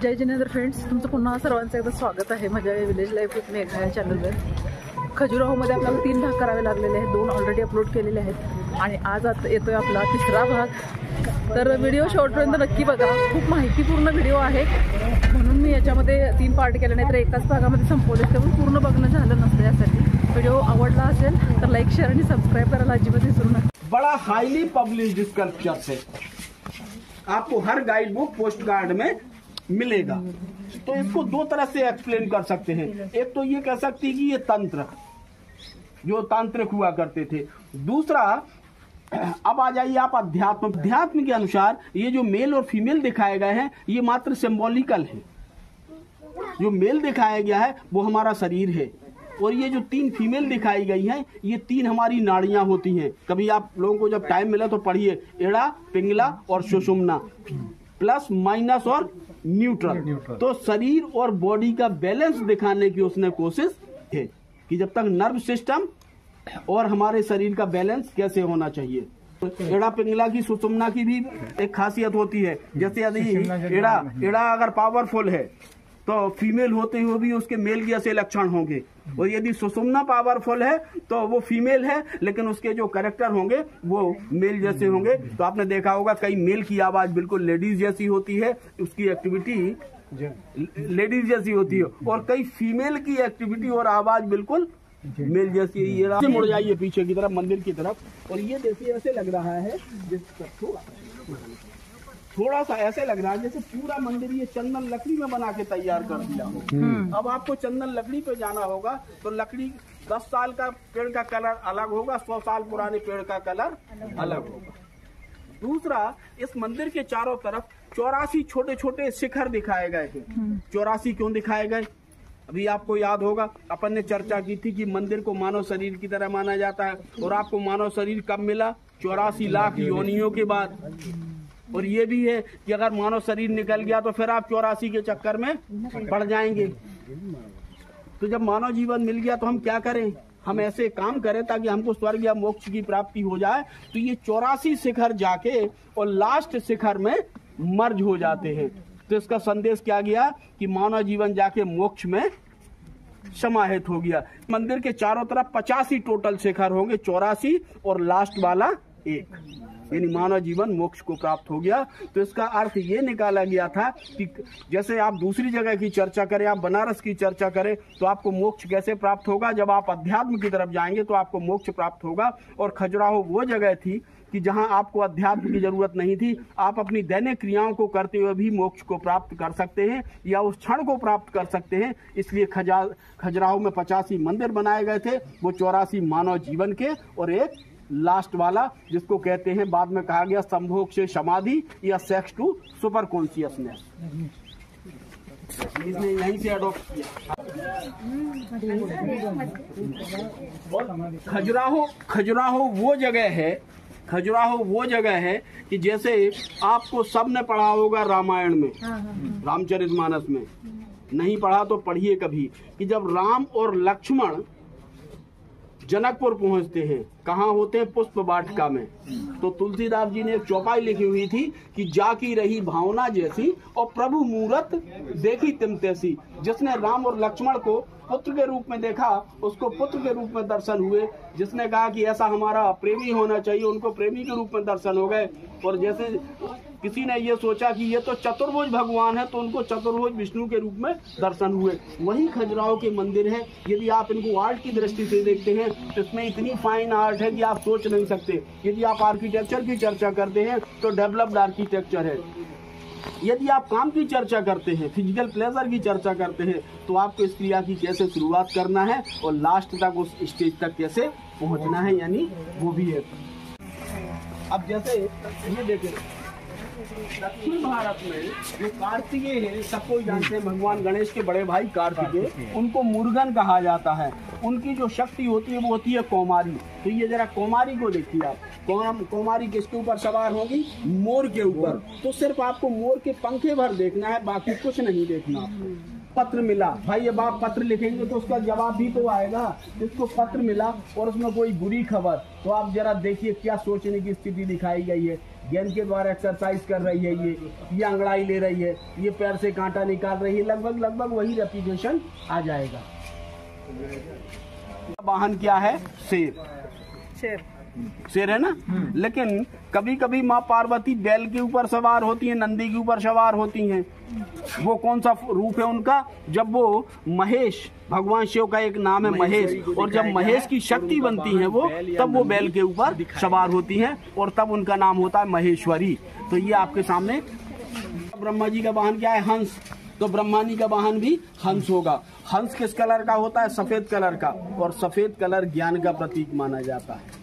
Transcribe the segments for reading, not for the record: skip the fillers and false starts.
जय जिनेंद्र फ्रेंड्स, तुमचं पुन्हा सर्वांचं एकदा स्वागत आहे माझ्या विलेज लाईफ विथ मेघा या चॅनलवर. खजुराहोमध्ये आपल्याला 3 भाग करावे लागलेले आहेत. 2 ऑलरेडी अपलोड केलेले आहेत आणि आज येतोय आपला 3रा भाग. तर व्हिडिओ शेवटपर्यंत नक्की बघा. खूप माहितीपूर्ण व्हिडिओ आहे म्हणून मी याच्यामध्ये 3 पार्ट केले, नाही तर एकाच भागामध्ये संपवले. त्यामुळे पूर्ण बघणं झालं नसतं. यासाठी व्हिडिओ आवडला असेल तर लाईक, शेअर आणि सबस्क्राईब करायला अजिबात विसरू नका. बड़ा हाईली पब्लिश्ड स्कल्पचर है, आपको हर गाइड बुक पोस्ट कार्ड में मिलेगा. तो इसको 2 तरह से एक्सप्लेन कर सकते हैं. एक तो ये कह सकते हैं कि ये तंत्र, जो तांत्रिक हुआ करते थे. दूसरा, अब आ जाइए आप अध्यात्म के अनुसार ये जो मेल और फीमेल दिखाए गए हैं ये मात्र सिंबॉलिकल है. जो मेल दिखाया गया है वो हमारा शरीर है और ये जो 3 फीमेल दिखाई गई हैं ये 3 हमारी नाड़ियां होती हैं. कभी आप लोगों को जब टाइम मिला तो पढ़िए. एड़ा, पिंगला और सुषुम्ना, प्लस माइनस और न्यूट्रल. तो शरीर और बॉडी का बैलेंस दिखाने की उसने कोशिश है कि जब तक नर्व सिस्टम और हमारे शरीर का बैलेंस कैसे होना चाहिए. एड़ा, पिंगला की, सुषुम्ना की भी एक खासियत होती है. जैसे यदि एड़ा अगर पावरफुल है तो फीमेल होते हुए भी उसके मेल के ऐसे लक्षण होंगे, और यदि सुषुम्ना पावरफुल है तो वो फीमेल है लेकिन उसके जो कैरेक्टर होंगे वो मेल जैसे होंगे. तो आपने देखा होगा कई मेल की आवाज बिल्कुल लेडीज जैसी होती है, उसकी एक्टिविटी लेडीज जैसी होती है, और कई फीमेल की एक्टिविटी और आवाज बिल्कुल मेल जैसी. ये मुड़ जाइए पीछे की तरफ, मंदिर की तरफ, और ये देखिए ऐसे लग रहा है थोड़ा सा ऐसे लग रहा है जैसे पूरा मंदिर ये चंदन लकड़ी में बना के तैयार कर दिया हो. अब आपको चंदन लकड़ी पे जाना होगा तो लकड़ी 10 साल का पेड़ का कलर अलग होगा, 100 साल पुराने पेड़ का कलर अलग होगा. दूसरा, इस मंदिर के चारों तरफ 84 छोटे छोटे शिखर दिखाए गए हैं. 84 क्यों दिखाए गए? अभी आपको याद होगा अपन ने चर्चा की थी कि मंदिर को मानव शरीर की तरह माना जाता है, और आपको मानव शरीर कब मिला? 84 लाख योनियों के बाद. और ये भी है कि अगर मानव शरीर निकल गया तो फिर आप 84 के चक्कर में पड़ जाएंगे. तो जब मानव जीवन मिल गया तो हम क्या करें? हम ऐसे काम करें ताकि हमको स्वर्ग या मोक्ष की प्राप्ति हो जाए. तो ये 84 शिखर जाके और लास्ट शिखर में मर्ज हो जाते हैं. तो इसका संदेश क्या गया कि मानव जीवन जाके मोक्ष में समाहित हो गया. मंदिर के चारों तरफ 85 टोटल शिखर होंगे, 84 और लास्ट वाला 1, यानी मानव जीवन मोक्ष को प्राप्त हो गया. तो इसका अर्थ ये निकाला गया था कि जैसे आप दूसरी जगह की चर्चा करें, आप बनारस की चर्चा करें, तो आपको मोक्ष कैसे प्राप्त होगा? जब आप अध्यात्म की तरफ जाएंगे तो आपको मोक्ष प्राप्त होगा. और खजुराहो वो जगह थी कि जहां आपको अध्यात्म की जरूरत नहीं थी. आप अपनी दैनिक क्रियाओं को करते हुए भी मोक्ष को प्राप्त कर सकते हैं या उस क्षण को प्राप्त कर सकते हैं. इसलिए खजुराहो में 85 मंदिर बनाए गए थे, वो 84 मानव जीवन के, और एक लास्ट वाला जिसको कहते हैं बाद में कहा गया संभोग से समाधि या सेक्स टू सुपर कॉन्शियसनेस. इसने यहीं से अडॉप्ट किया. खजुराहो वो जगह है कि जैसे आपको सबने पढ़ा होगा रामायण में, रामचरितमानस में. नहीं पढ़ा तो पढ़िए कभी, कि जब राम और लक्ष्मण जनकपुर पहुंचते हैं, कहाँ होते हैं? पुष्प वाटिका में. तो तुलसीदास जी ने एक चौपाई लिखी हुई थी कि जाकी रही भावना जैसी और प्रभु मूरत देखी तिम तैसी. जिसने राम और लक्ष्मण को पुत्र के रूप में देखा उसको पुत्र के रूप में दर्शन हुए. जिसने कहा कि ऐसा हमारा प्रेमी होना चाहिए, उनको प्रेमी के रूप में दर्शन हो गए. और जैसे किसी ने ये सोचा कि ये तो चतुर्भुज भगवान है, तो उनको चतुर्भुज विष्णु के रूप में दर्शन हुए. वही खजुराहो के मंदिर है. यदि आप इनको आर्ट की दृष्टि से देखते हैं तो इसमें इतनी फाइन आर्ट है कि आप सोच नहीं सकते. यदि आप आर्किटेक्चर की चर्चा करते हैं तो डेवलप्ड आर्किटेक्चर है. यदि आप काम की चर्चा करते हैं, फिजिकल प्लेजर की चर्चा करते हैं, तो आपको इस क्रिया की कैसे शुरुआत करना है और लास्ट तक उस स्टेज तक कैसे पहुंचना है, यानी वो भी है. अब जैसे ये देखें, दक्षिण भारत में जो कार्तिकेय है, सबको जानते हैं, भगवान गणेश के बड़े भाई कार्तिकेय, उनको मुर्गन कहा जाता है. उनकी जो शक्ति होती है वो होती है कौमारी. तो ये जरा कौमारी को देखिए आप. कौमारी किसके ऊपर सवार होगी? मोर के ऊपर. तो सिर्फ आपको मोर के पंखे भर देखना है, बाकी कुछ नहीं देखना. पत्र मिला, भाई अब आप पत्र लिखेंगे तो उसका जवाब भी तो आएगा. इसको पत्र मिला और उसमें कोई बुरी खबर, तो आप जरा देखिए क्या सोचने की स्थिति दिखाई गई है. गेंद के द्वारा एक्सरसाइज कर रही है, ये अंगड़ाई ले रही है, ये पैर से कांटा निकाल रही है, लगभग वही रेप्लिकेशन आ जाएगा। वाहन क्या है? शेर है ना। लेकिन कभी कभी माँ पार्वती बैल के ऊपर सवार होती हैं, नंदी के ऊपर सवार होती हैं। वो कौन सा रूप है उनका? जब वो महेश, भगवान शिव का एक नाम है महेश, और जब महेश की शक्ति बनती है वो, तब वो बैल के ऊपर सवार होती हैं और तब उनका नाम होता है महेश्वरी। तो ये आपके सामने। ब्रह्मा जी का वाहन क्या है? हंस। तो ब्रह्मानी का वाहन भी हंस होगा। हंस किस कलर का होता है? सफेद कलर का, और सफेद कलर ज्ञान का प्रतीक माना जाता है।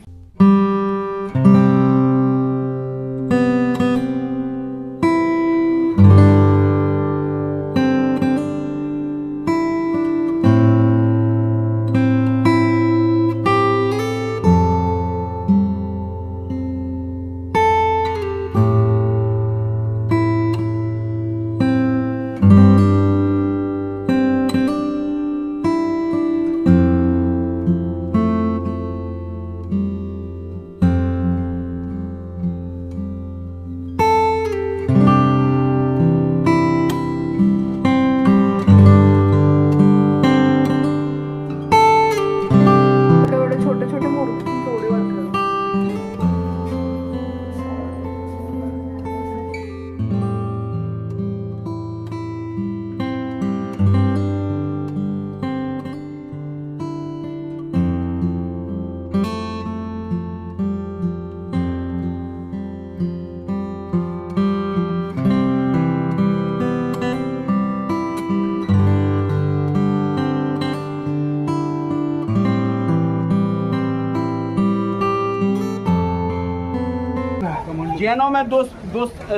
जैनों में दो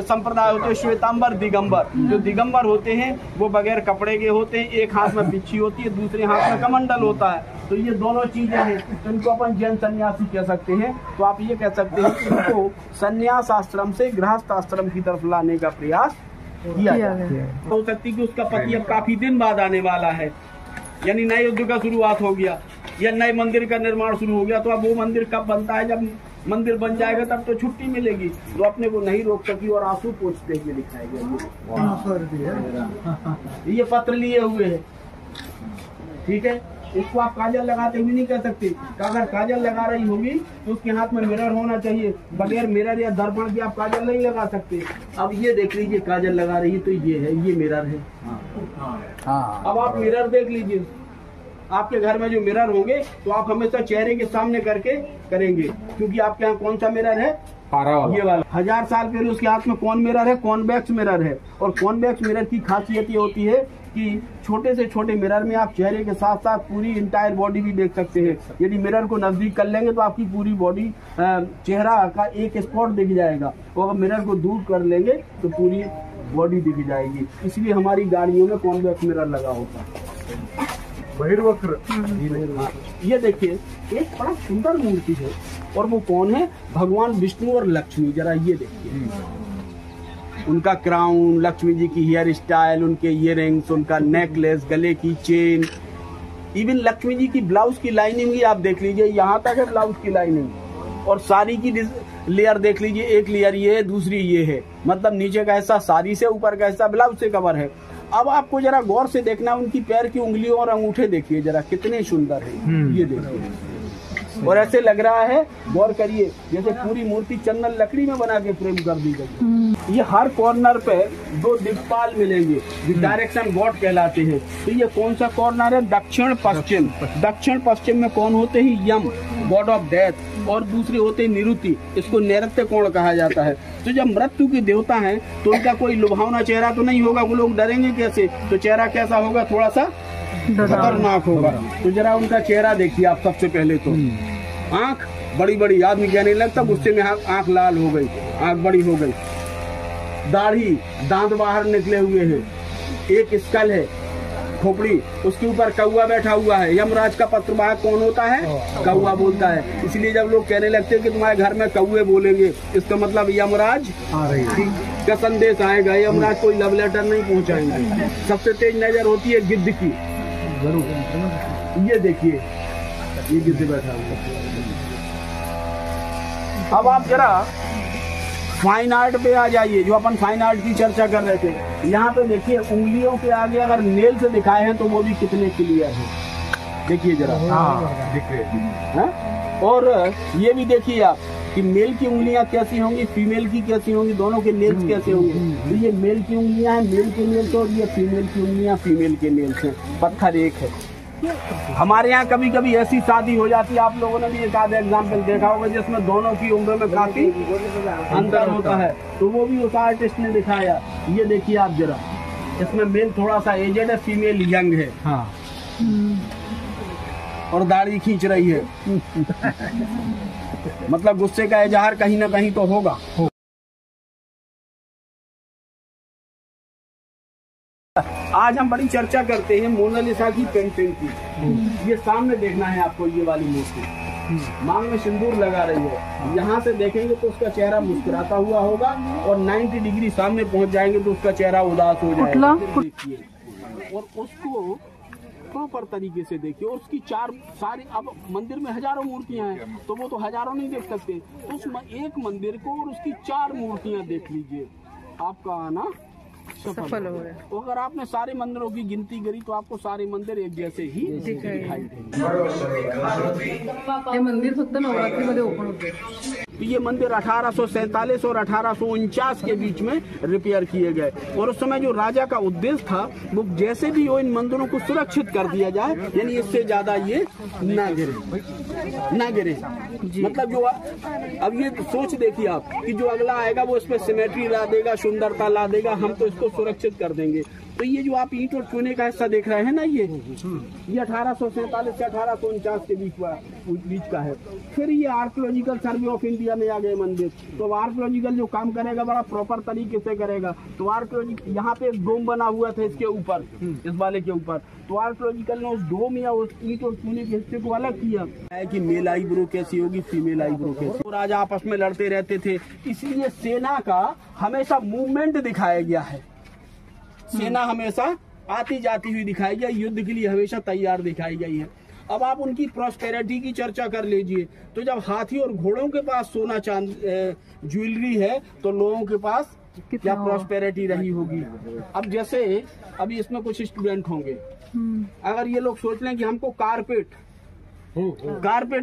संप्रदाय होते हैं, श्वेतांबर, दिगंबर। जो दिगंबर होते हैं वो बगैर कपड़े के होते हैं, एक हाथ में बिच्छी होती है, दूसरे हाथ में कमंडल होता है। तो ये दोनों चीजें हैं, तो इनको अपन जैन सन्यासी कह सकते हैं। तो आप ये कह सकते हैं कि इनको सन्यास आश्रम से गृहस्थ आश्रम की तरफ लाने का प्रयास किया जाए। हो सकती कि उसका पति अब काफी दिन बाद आने वाला है, यानी नए युद्ध का शुरुआत हो गया या नए मंदिर का निर्माण शुरू हो गया। तो अब वो मंदिर कब बनता है? जब मंदिर बन जाएगा तब तो छुट्टी मिलेगी। तो अपने को नहीं रोक सकी और आंसू पोंछते हुए दिखाएगा। ये पत्र लिए हुए है, ठीक है। इसको आप काजल लगाते हुए नहीं कह सकते। अगर काजल लगा रही होगी तो उसके हाथ में मिरर होना चाहिए। बगैर मिरर या दर्पण के आप काजल नहीं लगा सकते। अब ये देख लीजिए, काजल लगा रही है तो ये है, ये मिरर है। अब आप मिरर देख लीजिए, आपके घर में जो मिरर होंगे तो आप हमेशा चेहरे के सामने करके करेंगे, क्योंकि आपके यहाँ कौन सा मिरर है? ये वाला। 1000 साल पहले उसके हाथ में कौन मिरर है? कॉन्वेक्स मिरर है। और कॉन्वेक्स मिरर की खासियत ये होती है कि छोटे से छोटे मिरर में आप चेहरे के साथ साथ पूरी इंटायर बॉडी भी देख सकते हैं। यदि मिरर को नजदीक कर लेंगे तो आपकी पूरी बॉडी, चेहरा का एक स्पॉट दिख जाएगा, और अगर मिरर को दूर कर लेंगे तो पूरी बॉडी दिख जाएगी। इसलिए हमारी गाड़ियों में कॉन्वेक्स मिरर लगा होता है। बहिर्वक्र। ये देखिए, एक बड़ा सुंदर मूर्ति है, और वो कौन है? भगवान विष्णु और लक्ष्मी। जरा ये देखिए, उनका क्राउन, लक्ष्मी जी की हेयर स्टाइल, उनके इयररिंग्स, उनका नेकलेस, गले की चेन, इवन लक्ष्मी जी की ब्लाउज की लाइनिंग भी आप देख लीजिए, यहाँ तक है ब्लाउज की लाइनिंग। और साड़ी की लेयर देख लीजिए, एक लेयर ये है, दूसरी ये है, मतलब नीचे का हिस्सा साड़ी से, ऊपर का हिस्सा ब्लाउज से कवर है। अब आपको जरा गौर से देखना, उनकी पैर की उंगलियों और अंगूठे देखिए जरा, कितने सुंदर है। ये देखिए, और ऐसे लग रहा है, गौर करिए, जैसे पूरी मूर्ति चंदन लकड़ी में बना के फ्रेम कर दी गई। ये हर कॉर्नर पे 2 दिक्पाल मिलेंगे, जो डायरेक्शन गॉड कहलाते हैं। तो ये कौन सा कॉर्नर है? दक्षिण पश्चिम। दक्षिण पश्चिम में कौन होते हैं? यम, गॉड ऑफ डेथ, और दूसरे होते हैं निरुति, इसको नैऋत्य कोण कहा जाता है। तो जब मृत्यु के देवता हैं तो उनका कोई लुभावना चेहरा तो नहीं होगा, वो लोग डरेंगे कैसे? तो चेहरा कैसा होगा? थोड़ा सा खतरनाक होगा। तो जरा उनका चेहरा देखिए आप। सबसे पहले तो आंख बड़ी बड़ी, आदमी कहने लगता गुस्से में आंख लाल हो गई, आंख बड़ी हो गई। दाढ़ी, दांत बाहर निकले हुए हैं। एक स्कल है, खोपड़ी, उसके ऊपर कौवा बैठा हुआ है। यमराज का पत्रवाहक कौन होता है? कौवा बोलता है। इसलिए जब लोग कहने लगते हैं कि तुम्हारे घर में कौवे बोलेंगे, इसका मतलब यमराज का संदेश आएगा। यमराज कोई लव लेटर नहीं पहुंचाएंगे। सबसे तेज नजर होती है गिद्ध की। ये देखिए, ये गिद्ध बैठा हुआ। अब आप जरा फाइन आर्ट पे आ जाइए, जो अपन फाइन आर्ट की चर्चा कर रहे थे। यहाँ पे देखिए उंगलियों के आगे अगर नेल से दिखाए हैं तो वो भी कितने क्लियर है, देखिए जरा। दिख रहे हैं। और ये भी देखिए आप कि मेल की उंगलियां कैसी होंगी, फीमेल की कैसी होंगी, दोनों के नेल्स कैसे होंगे। तो ये मेल की उंगलियां हैं, मेल के नेल्स, और ये फीमेल की उंगलियां, फीमेल के नेल्स हैं। पत्थर एक है। हमारे यहाँ कभी कभी ऐसी शादी हो जाती है, आप लोगों ने भी एक आधा एग्जाम्पल देखा होगा जिसमें दोनों की उम्र में काफी अंतर होता है, तो वो भी उस आर्टिस्ट ने दिखाया। ये देखिए आप जरा, इसमें मेल थोड़ा सा एजेड है, फीमेल यंग है। हाँ। और दाढ़ी खींच रही है। मतलब गुस्से का इजहार कहीं ना कहीं तो होगा। आज हम बड़ी चर्चा करते हैं मोनालिसा की पेंटिंग की। ये सामने देखना है आपको, ये वाली मूर्ति मांग में सिंदूर लगा रही है। यहाँ से देखेंगे तो उसका चेहरा मुस्कुराता हुआ होगा, और 90 डिग्री सामने पहुँच जाएंगे तो उसका चेहरा उदास हो जाएगा। देखिए, और उसको प्रॉपर तरीके से देखिए। और उसकी सारी, अब मंदिर में हजारों मूर्तियां हैं, तो वो तो हजारों नहीं देख सकते। उस एक मंदिर को और उसकी 4 मूर्तियां देख लीजिए, आपका आना सफल हो गया। तो अगर आपने सारे मंदिरों की गिनती करी तो आपको सारे मंदिर एक जैसे ही दिखाई देंगे। हे मंदिर फक्त नवरात्रीमध्ये ओपन होते। तो ये मंदिर 1847 और 1849 के बीच में रिपेयर किए गए। और उस समय जो राजा का उद्देश्य था वो जैसे भी हो इन मंदिरों को सुरक्षित कर दिया जाए, यानी इससे ज्यादा ये ना गिरे। मतलब जो अब ये सोच देखिए आप कि जो अगला आएगा वो इसमें सिमेट्री ला देगा, सुंदरता ला देगा, हम तो इसको सुरक्षित कर देंगे। तो ये जो आप ईंट और चूने का हिस्सा देख रहे हैं ना, ये 1847 से 1849 के बीच का है। फिर ये आर्कियोलॉजिकल सर्वे ऑफ इंडिया में आ गए मंदिर। तो आर्कियोलॉजिकल जो काम करेगा बड़ा प्रॉपर तरीके से करेगा। तो आर्कियोलॉजिकल यहाँ पे एक डोम बना हुआ था इसके ऊपर, इस वाले के ऊपर, तो आर्कियोलॉजिकल ने उस डोम या उस ईंट और चूने के हिस्से को अलग किया है कि मेल आईब्रो कैसी होगी, फीमेल आईब्रो कैसी। तो राजा आपस में लड़ते रहते थे, इसलिए सेना का हमेशा मूवमेंट दिखाया गया है। सेना हमेशा आती जाती हुई दिखाई गई, युद्ध के लिए हमेशा तैयार दिखाई गई है। अब आप उनकी प्रॉस्पेरिटी की चर्चा कर लीजिए। तो जब हाथी और घोड़ों के पास सोना चांद ज्वेलरी है तो लोगों के पास क्या प्रॉस्पेरिटी रही होगी। अब जैसे अभी इसमें कुछ स्टूडेंट होंगे, अगर ये लोग सोच लें कि हमको कारपेट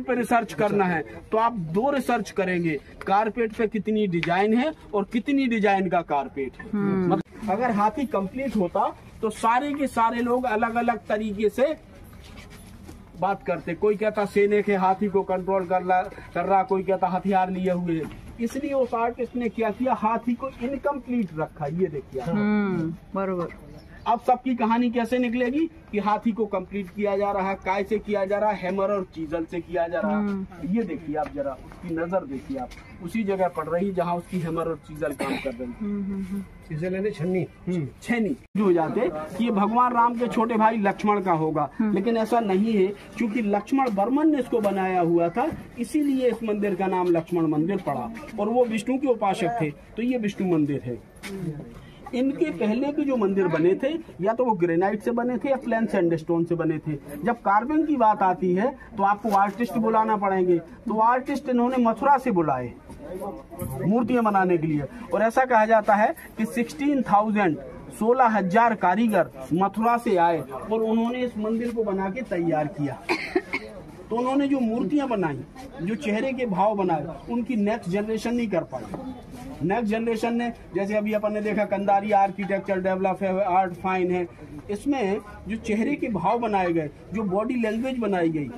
पे रिसर्च करना है, तो आप 2 रिसर्च करेंगे, कारपेट पे कितनी डिजाइन है और कितनी डिजाइन का कारपेट है। मतलब अगर हाथी कंप्लीट होता तो सारे के सारे लोग अलग अलग तरीके से बात करते। कोई कहता सेने के हाथी को कंट्रोल कर रहा, कोई कहता हथियार लिए हुए। इसलिए उस आर्टिस्ट ने क्या किया, हाथी को इनकम्प्लीट रखा। ये देखिए बरोबर। अब सबकी कहानी कैसे निकलेगी कि हाथी को कंप्लीट किया जा रहा है, काय से किया जा रहा है, हैमर और चीजल से किया जा रहा है। ये देखिए आप जरा, उसकी नजर देखिए आप, उसी जगह पड़ रही जहां उसकी हैमर और चीजल काम कर रही है। चीजल यानी छेनी हो जाते कि ये भगवान राम के छोटे भाई लक्ष्मण का होगा, लेकिन ऐसा नहीं है, क्योंकि लक्ष्मण बर्मन ने इसको बनाया हुआ था, इसीलिए इस मंदिर का नाम लक्ष्मण मंदिर पड़ा। और वो विष्णु के उपासक थे, तो ये विष्णु मंदिर है। इनके पहले के जो मंदिर बने थे या तो वो ग्रेनाइट से बने थे या प्लेन सैंडस्टोन से बने थे। जब कार्विंग की बात आती है तो आपको आर्टिस्ट बुलाना पड़ेंगे, तो आर्टिस्ट इन्होंने मथुरा से बुलाए मूर्तियां बनाने के लिए। और ऐसा कहा जाता है कि 16,000 कारीगर मथुरा से आए और उन्होंने इस मंदिर को बना के तैयार किया। तो उन्होंने जो मूर्तियां बनाई, जो चेहरे के भाव बनाए, उनकी नेक्स्ट जनरेशन नहीं कर पाई। नेक्स्ट जनरेशन ने, जैसे अभी अपन ने देखा कंदारी आर्किटेक्चर डेवलप है, आर्ट फाइन है, इसमें जो चेहरे के भाव बनाए गए, जो बॉडी लैंग्वेज बनाई गई,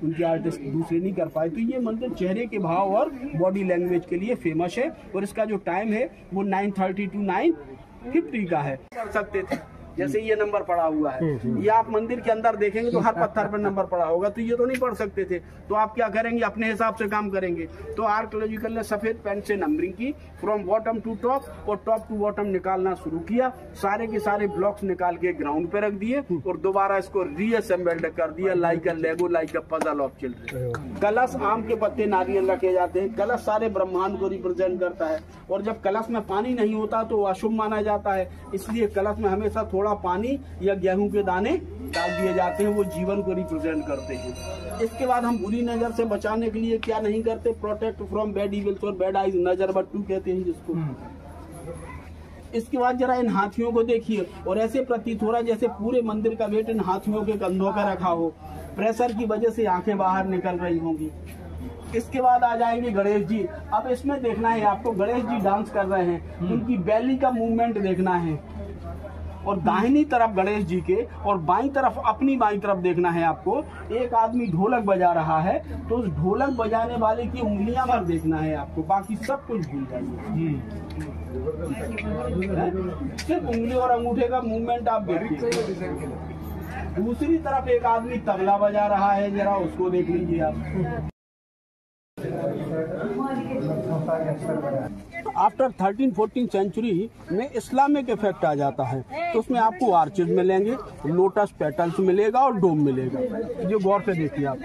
उनके आर्टिस्ट दूसरे नहीं कर पाए। तो ये मंदिर चेहरे के भाव और बॉडी लैंग्वेज के लिए फेमस है। और इसका जो टाइम है वो 930 to 950 का है। कर सकते थे, जैसे ये नंबर पड़ा हुआ है, ये आप मंदिर के अंदर देखेंगे तो हर पत्थर पर नंबर पड़ा होगा, तो ये तो नहीं पढ़ सकते थे। तो आप क्या करेंगे, अपने हिसाब से काम करेंगे। तो आर्कियोलॉजिकल ने सफेद पेन से नंबरिंग की, फ्रॉम बॉटम टू टॉप, और टॉप टू बॉटम निकालना शुरू किया। सारे के सारे ब्लॉक्स निकाल के ग्राउंड पे रख दिए और दोबारा इसको रीअसेंबल्ड कर दिया, like a Lego, like a puzzle of children. कलश, आम के पत्ते, नारियल रखे जाते हैं। कलश सारे ब्रह्मांड को रिप्रेजेंट करता है, और जब कलश में पानी नहीं होता तो अशुभ माना जाता है, इसलिए कलश में हमेशा थोड़ा थोड़ा पानी या गेहूं के दाने डाल दिए जाते हैं, वो जीवन को रिप्रेजेंट करते हैं। इसके बाद हम बुरी नजर से बचाने के लिए क्या नहीं करते, प्रोटेक्ट फ्रॉम बैड इविल्स और बैड आइज, नजर बट्टू कहते हैं जिसको। इसके बाद जरा इन हाथियों को देखिए, और ऐसे प्रतीत हो रहा है जैसे पूरे मंदिर का वेट इन हाथियों के कंधों पर रखा हो, प्रेशर की वजह से आंखें बाहर निकल रही होंगी। इसके बाद आ जाएंगे गणेश जी। अब इसमें देखना है आपको, गणेश जी डांस कर रहे हैं, उनकी बैली का मूवमेंट देखना है, और दाहिनी तरफ गणेश जी के और बाईं तरफ, अपनी बाईं तरफ देखना है आपको। एक आदमी ढोलक बजा रहा है, तो उस ढोलक बजाने वाले की उंगलियां भर देखना है आपको, बाकी सब कुछ भूल जाइए। सिर्फ उंगली और अंगूठे का मूवमेंट आप देखिए। दूसरी तरफ एक आदमी तबला बजा रहा है, जरा उसको देख लीजिए आप। आफ्टर 13-14 सेंचुरी में इस्लामिक इफेक्ट आ जाता है, तो उसमें आपको आर्चेज मिलेंगे, लोटस पेटल्स मिलेगा और डोम मिलेगा। जो गौर से देखिए आप,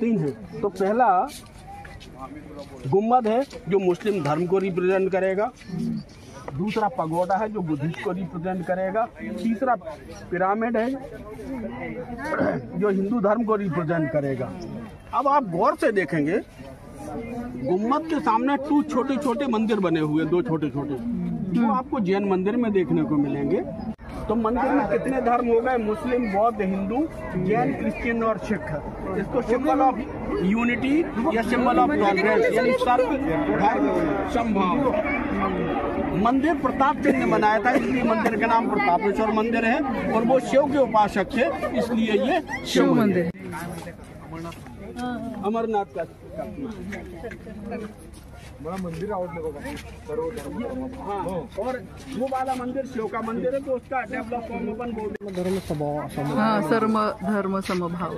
3 है। तो पहला गुम्बद है जो मुस्लिम धर्म को रिप्रेजेंट करेगा, दूसरा पगोडा है जो बुद्धिस्ट को रिप्रेजेंट करेगा, तीसरा पिरामिड है जो हिंदू धर्म को रिप्रेजेंट करेगा। अब आप गौर से देखेंगे, गुम्बद के सामने 2 छोटे छोटे मंदिर बने हुए, 2 छोटे छोटे, जो आपको जैन मंदिर में देखने को मिलेंगे। तो मंदिर में कितने धर्म हो गए, मुस्लिम, बौद्ध, हिंदू, जैन, क्रिश्चियन और सिख। इसको सिंबल ऑफ यूनिटी या सिंबल ऑफ टॉलरेंस, यानी सर्व धर्म समभाव। मंदिर प्रताप सिंह ने बनाया था, इसलिए मंदिर का नाम प्रतापेश्वर मंदिर है, और वो शिव के उपासक थे, इसलिए ये शिव मंदिर। अमरनाथ का बड़ा मंदिर हाँ, और वो वाला मंदिर शिव का मंदिर है, तो उसका डेवलप अपन बोलते हा, सर्व धर्म समभाव।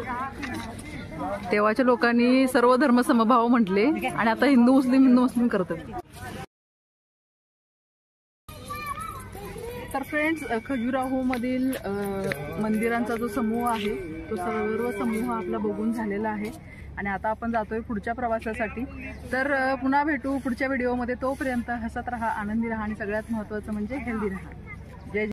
तेव्हाच्या लोकांनी सर्व धर्म समभाव म्हटले, आणि आता हिंदू मुस्लिम करतात। तर फ्रेंड्स, खजुराहो मधील मंदिरांचा जो समूह आहे, तो सर्व समूह आपला बघून झालेला आहे, आणि आता आपण जातोय पुढच्या प्रवासासाठी। तर पुन्हा भेटू पुढच्या व्हिडिओमध्ये, तोपर्यंत हसत राहा, आनंदी राहा, आणि सगळ्यात महत्त्वाचं म्हणजे हेल्दी राहा।